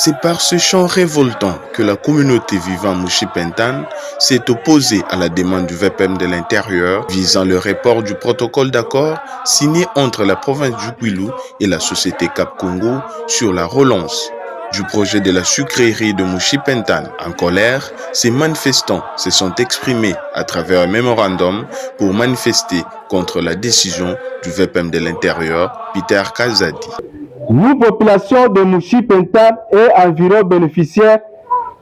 C'est par ce chant révoltant que la communauté vivant Mouchipentan s'est opposée à la demande du VPM de l'Intérieur visant le report du protocole d'accord signé entre la province du Kwilu et la société Cap Congo sur la relance du projet de la sucrerie de Mouchipentan. En colère, ces manifestants se sont exprimés à travers un mémorandum pour manifester contre la décision du VPM de l'Intérieur, Peter Kazadi. Nous, population de Mouchipentan et environ bénéficiaires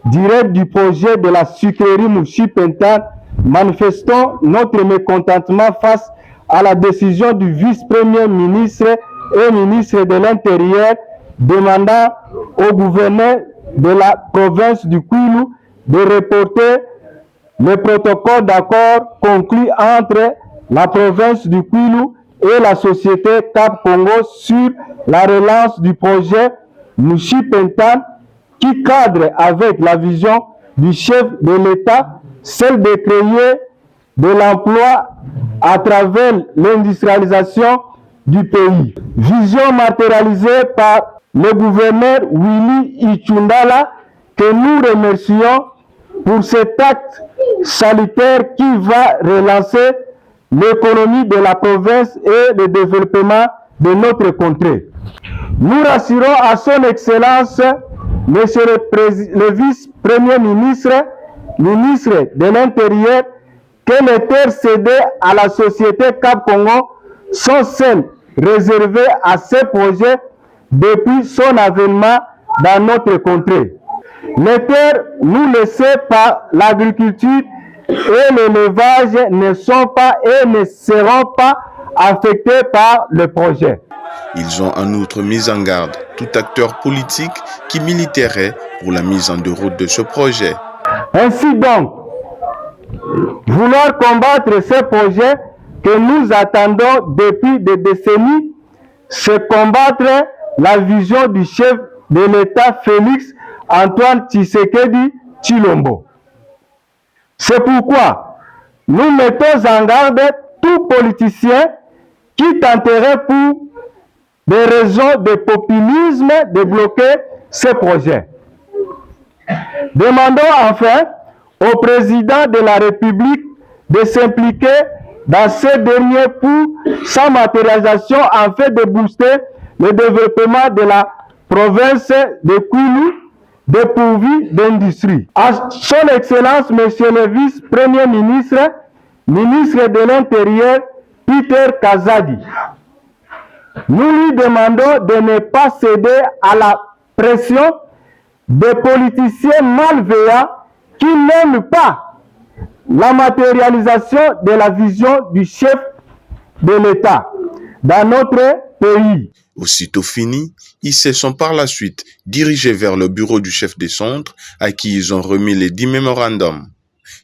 directs du projet de la sucrerie Mouchipentan, manifestons notre mécontentement face à la décision du vice-premier ministre et ministre de l'Intérieur demandant au gouverneur de la province du Kwilu de reporter le protocole d'accord conclu entre la province du Kwilu et la société Cap Congo sur la relance du projet Mouchipentan qui cadre avec la vision du chef de l'État, celle de créer de l'emploi à travers l'industrialisation du pays. Vision matérialisée par le gouverneur Willy Ichundala que nous remercions pour cet acte salutaire qui va relancer l'économie de la province et le développement de notre contrée. Nous rassurons à son Excellence, Monsieur le vice-premier ministre, ministre de l'Intérieur, que les terres cédées à la société Cap Congo sont celles réservées à ces projets depuis son avènement dans notre contrée. Les terres nous laissées par l'agriculture et l'élevage ne sont pas et ne seront pas affectés par le projet. Ils ont en outre mis en garde tout acteur politique qui militerait pour la mise en route de ce projet. Ainsi donc, vouloir combattre ce projet que nous attendons depuis des décennies, c'est combattre la vision du chef de l'État Félix Antoine Tshisekedi Tshilombo. C'est pourquoi nous mettons en garde tout politicien qui tenterait pour des raisons de populisme de bloquer ce projet. Demandons enfin au président de la République de s'impliquer dans ce dernier pour sa matérialisation afin de booster le développement de la province de Kwilu dépourvue d'industrie. À son Excellence, Monsieur le vice-premier ministre, ministre de l'Intérieur, Peter Kazadi, nous lui demandons de ne pas céder à la pression des politiciens malveillants qui n'aiment pas la matérialisation de la vision du chef de l'État dans notre pays. Aussitôt fini, ils se sont par la suite dirigés vers le bureau du chef des centres à qui ils ont remis les 10 mémorandums.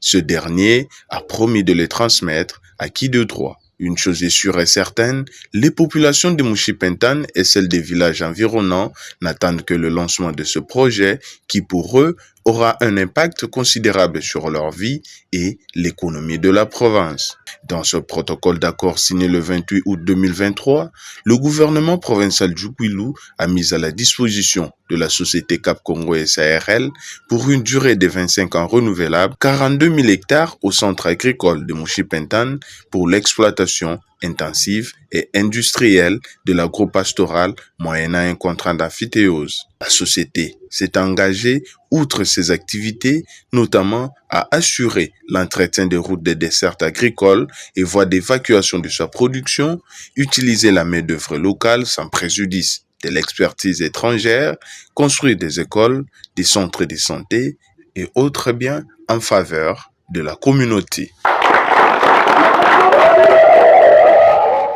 Ce dernier a promis de les transmettre à qui de droit. Une chose est sûre et certaine, les populations de Mouchipentan et celles des villages environnants n'attendent que le lancement de ce projet qui pour eux aura un impact considérable sur leur vie et l'économie de la province. Dans ce protocole d'accord signé le 28 août 2023, le gouvernement provincial du Kwilu a mis à la disposition de la société Cap Congo SARL pour une durée de 25 ans renouvelable 42 000 hectares au centre agricole de Mouchipentan pour l'exploitation intensive et industrielle de l'agro-pastoral moyennant un contrat d'amphithéose. La société s'est engagée, outre ses activités, notamment à assurer l'entretien des routes des dessertes agricoles et voies d'évacuation de sa production, utiliser la main-d'œuvre locale sans préjudice de l'expertise étrangère, construire des écoles, des centres de santé et autres biens en faveur de la communauté.